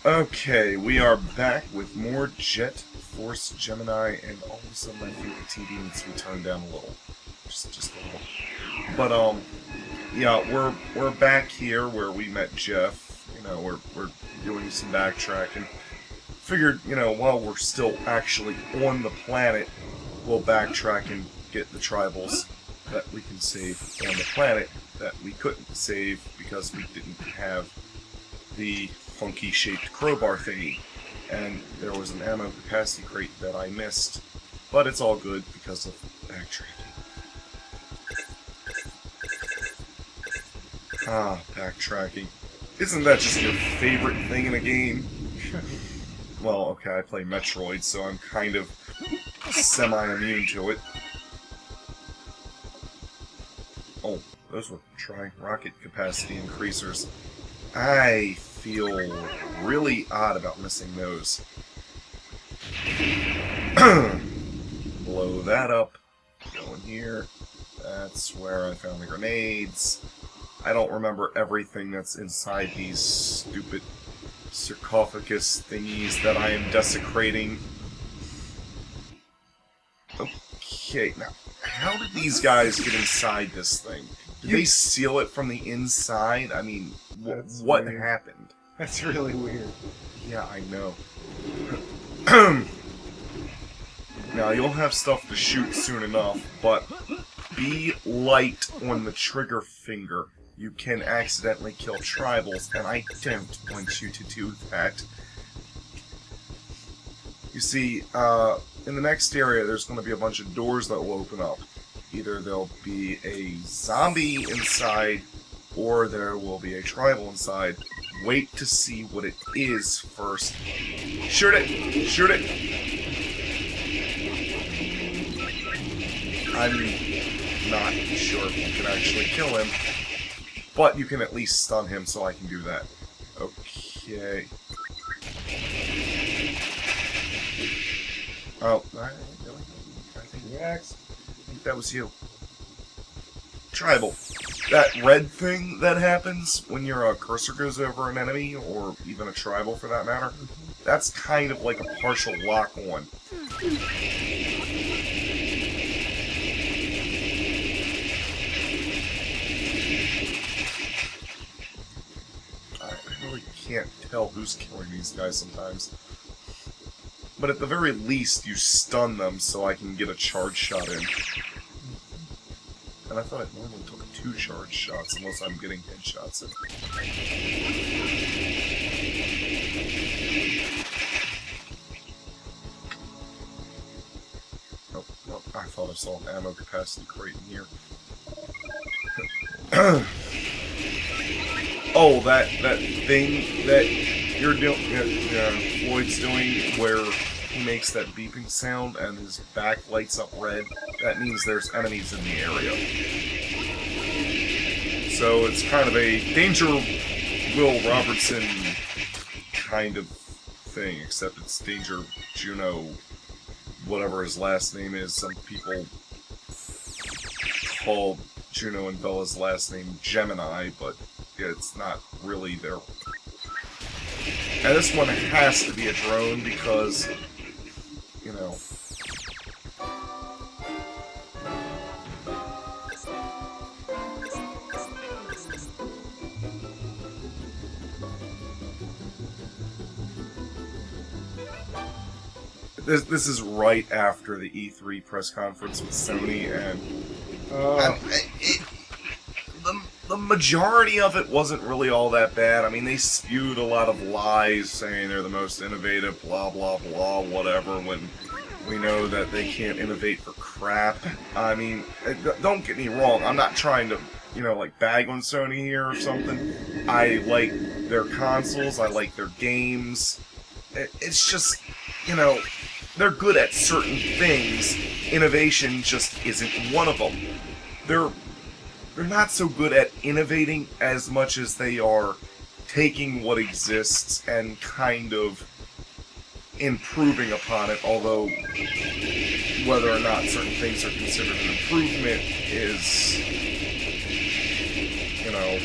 Okay, we are back with more Jet Force Gemini, and all of a sudden I think the TV needs to be turned down a little. Just a little. But, yeah, we're back here where we met Jeff. You know, we're doing some backtracking. Figured, you know, while we're still actually on the planet, we'll backtrack and get the tribals that we can save on the planet that we couldn't save because we didn't have the funky shaped crowbar thingy. And there was an ammo capacity crate that I missed. But it's all good because of backtracking. Ah, backtracking. Isn't that just your favorite thing in a game? Well, okay, I play Metroid, so I'm kind of semi-immune to it. Oh, those were rocket capacity increasers. I feel really odd about missing those. Blow that up. Go in here. That's where I found the grenades. I don't remember everything that's inside these stupid sarcophagus thingies that I am desecrating. Okay, now, how did these guys get inside this thing? Did they seal it from the inside? I mean, what happened? That's really weird. Yeah, I know. Now, you'll have stuff to shoot soon enough, but be light on the trigger finger. You can accidentally kill tribals, and I don't want you to do that. You see, in the next area, there's going to be a bunch of doors that will open up. Either there'll be a zombie inside, or there will be a tribal inside. Wait to see what it is first. Shoot it! Shoot it! I'm not sure if you can actually kill him, but you can at least stun him, so I can do that. Okay. Oh, I think that was you. Tribal. That red thing that happens when your cursor goes over an enemy, or even a tribal for that matter, that's kind of like a partial lock-on. I really can't tell who's killing these guys sometimes. But at the very least, you stun them so I can get a charge shot in. And I thought it normally took 2 charge shots unless I'm getting headshots in. Oh, no, I thought I saw an ammo capacity crate in here. Oh, that thing that you're doing, Floyd's doing, where he makes that beeping sound and his back lights up red. That means there's enemies in the area. So it's kind of a Danger Will Robertson kind of thing, except it's Danger Juno, whatever his last name is. Some people call Juno and Bella's last name Gemini, but it's not really their... And this one has to be a drone because, you know... This is right after the E3 press conference with Sony, and the majority of it wasn't really all that bad. I mean, they spewed a lot of lies saying they're the most innovative, blah, blah, blah, whatever, when we know that they can't innovate for crap. I mean, don't get me wrong, I'm not trying to, you know, like, bag on Sony here or something. I like their consoles, I like their games. It's just, you know, they're good at certain things. Innovation just isn't one of them. They're not so good at innovating as much as they are taking what exists and kind of improving upon it, although whether or not certain things are considered an improvement is, you know,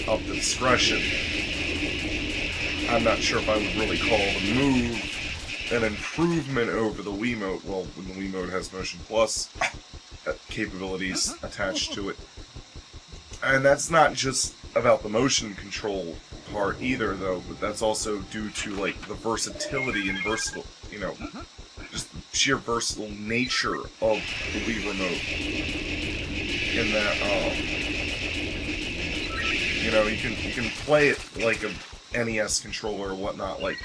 up to discretion. I'm not sure if I would really call the move an improvement over the Wiimote. Well, when the Wiimote has Motion Plus capabilities attached to it. And that's not just about the motion control part either, though, but that's also due to, like, the versatility and versatile, you know, just the sheer versatile nature of the Wii Remote. In that, you know, you can play it like a NES controller or whatnot. Like,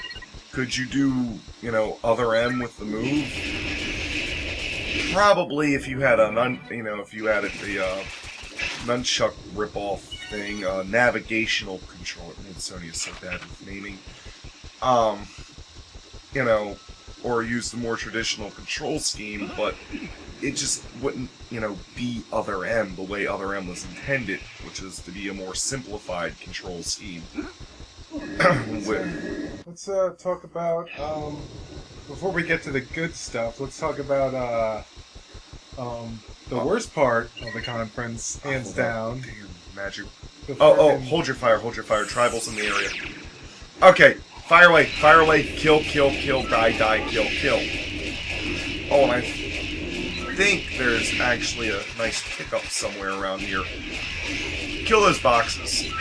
could you do, you know, other M with the move? Probably if you had a if you added the nunchuck ripoff thing, navigational controller. Man, Sony is so bad with naming. You know, or use the more traditional control scheme, but it just wouldn't, you know, be Other M the way Other M was intended, which is to be a more simplified control scheme. Let's talk about, before we get to the good stuff, let's talk about the worst part of the conference, hands down. Damn, magic. Hold your fire, Tribals in the area. Okay, fire away, kill, die, kill. Oh, and I think there's actually a nice pickup somewhere around here. Kill those boxes.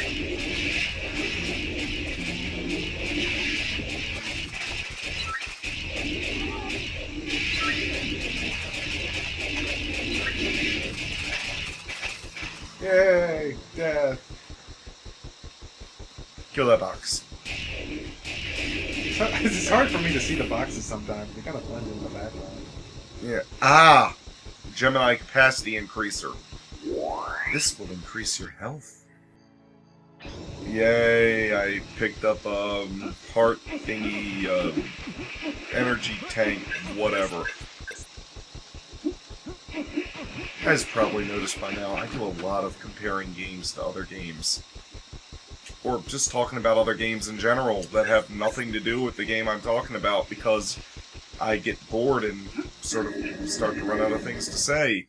Yay, death. Kill that box. It's hard for me to see the boxes sometimes. They kind of blend in the background. Yeah. Ah! Gemini capacity increaser. This will increase your health. Yay, I picked up a heart thingy, energy tank, whatever. You guys probably noticed by now, I do a lot of comparing games to other games. Or just talking about other games in general that have nothing to do with the game I'm talking about, because I get bored and sort of start to run out of things to say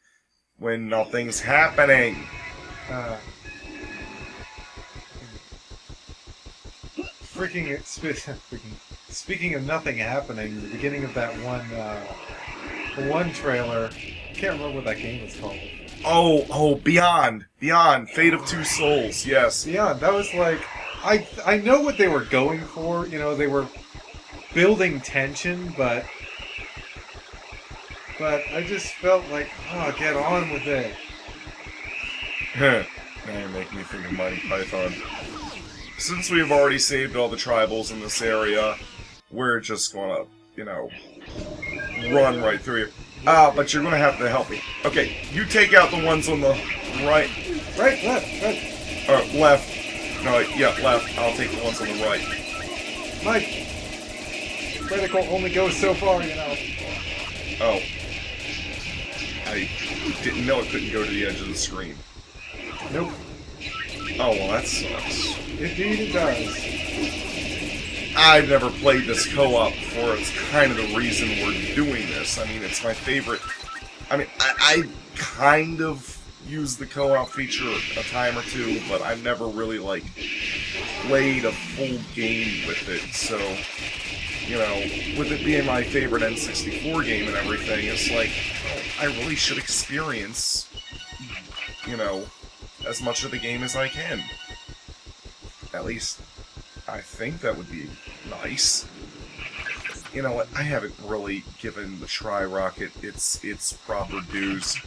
when nothing's happening. Speaking of nothing happening, the beginning of that one trailer, I can't remember what that game was called. Oh, Beyond, Fate of Two Souls, yes. Beyond, that was like, I know what they were going for, you know, they were building tension, but I just felt like, oh, get on with it. Now you're making me think of Mighty Python. Since we've already saved all the tribals in this area, we're just gonna, you know, run right through you. But you're gonna have to help me. Okay, you take out the ones on the right. Right, left. Left. No, yeah, left. I'll take the ones on the right. My reticle only goes so far, you know. Oh. I didn't know it couldn't go to the edge of the screen. Nope. Oh, well, that sucks. Indeed it does. I've never played this co-op before. It's kind of the reason we're doing this. I mean, it's my favorite. I mean, I kind of use the co-op feature a time or two, but I've never really, like, played a full game with it. So, you know, with it being my favorite N64 game and everything, it's like, oh, I really should experience, you know, as much of the game as I can. At least, I think that would be nice. You know what, I haven't really given the Tri-Rocket its proper dues.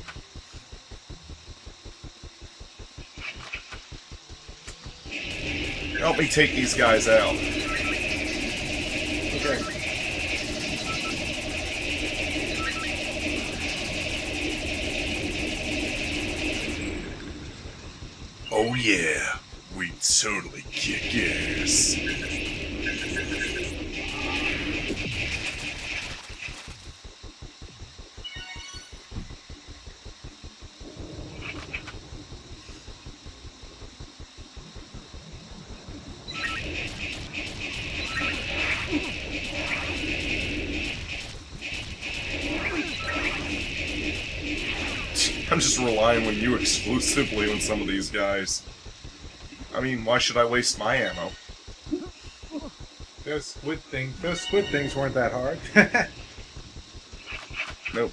Help me take these guys out. Okay. Oh yeah, we totally kick ass. I'm just relying on you exclusively on some of these guys. I mean, why should I waste my ammo? Those squid things weren't that hard. Nope.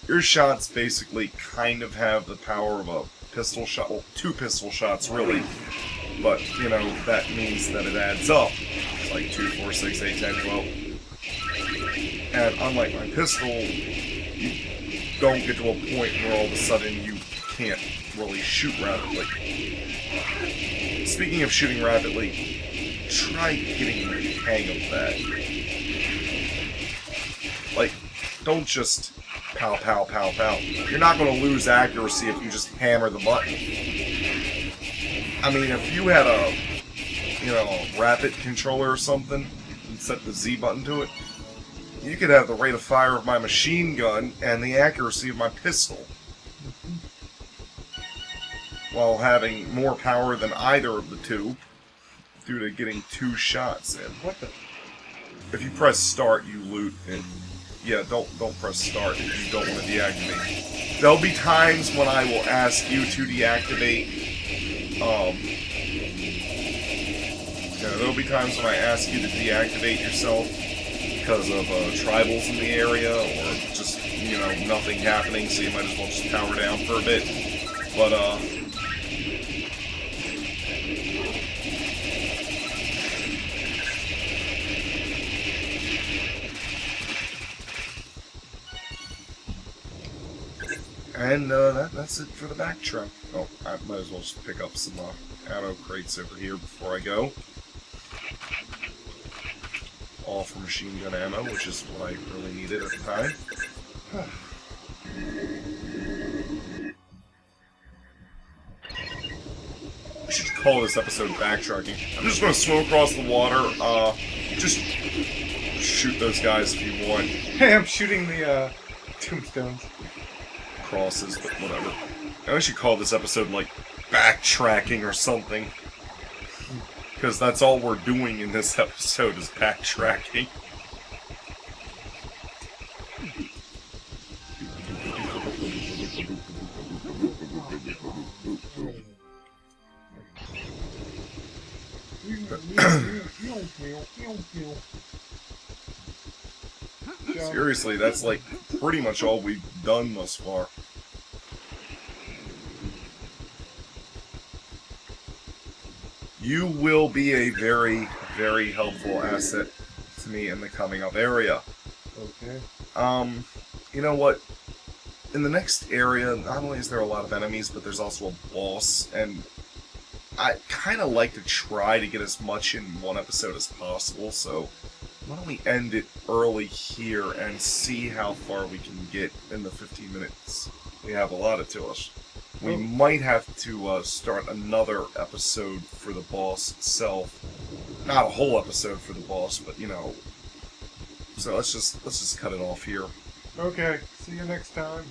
Your shots basically kind of have the power of a pistol shot. Well, 2 pistol shots, really. But, you know, that means that it adds up. It's like 2, 4, 6, 8, 10, 12. And unlike my pistol, you don't get to a point where all of a sudden you can't really shoot rapidly. Speaking of shooting rapidly, try getting the hang of that. Like, don't just pow, pow, pow, pow. You're not going to lose accuracy if you just hammer the button. I mean, if you had a, you know, a rapid controller or something, and set the Z button to it, you could have the rate of fire of my machine gun and the accuracy of my pistol, while having more power than either of the two, due to getting 2 shots in. What the? If you press start, you loot, and yeah, don't press start if you don't want to deactivate. There'll be times when I will ask you to deactivate. Yeah, there'll be times when I ask you to deactivate yourself because of tribals in the area, or just, you know, nothing happening, so you might as well just power down for a bit. But, and that's it for the backtrack. Oh, I might as well just pick up some ammo crates over here before I go. All for machine gun ammo, which is what I really needed at the time. I should call this episode Backtracking. I'm just going to swim across the water. Just shoot those guys if you want. Hey, I'm shooting the tombstones. Crosses, but whatever. I should call this episode, like, Backtracking or something. Because that's all we're doing in this episode is backtracking. Seriously, that's like pretty much all we've done thus far. You will be a very, very helpful asset to me in the coming up area. Okay. You know what? In the next area, not only is there a lot of enemies, but there's also a boss, and I kind of like to try to get as much in one episode as possible, so why don't we end it early here and see how far we can get in the 15 minutes we have allotted to us. We might have to start another episode for the boss itself. Not a whole episode for the boss, but you know. So let's just cut it off here. Okay. See you next time.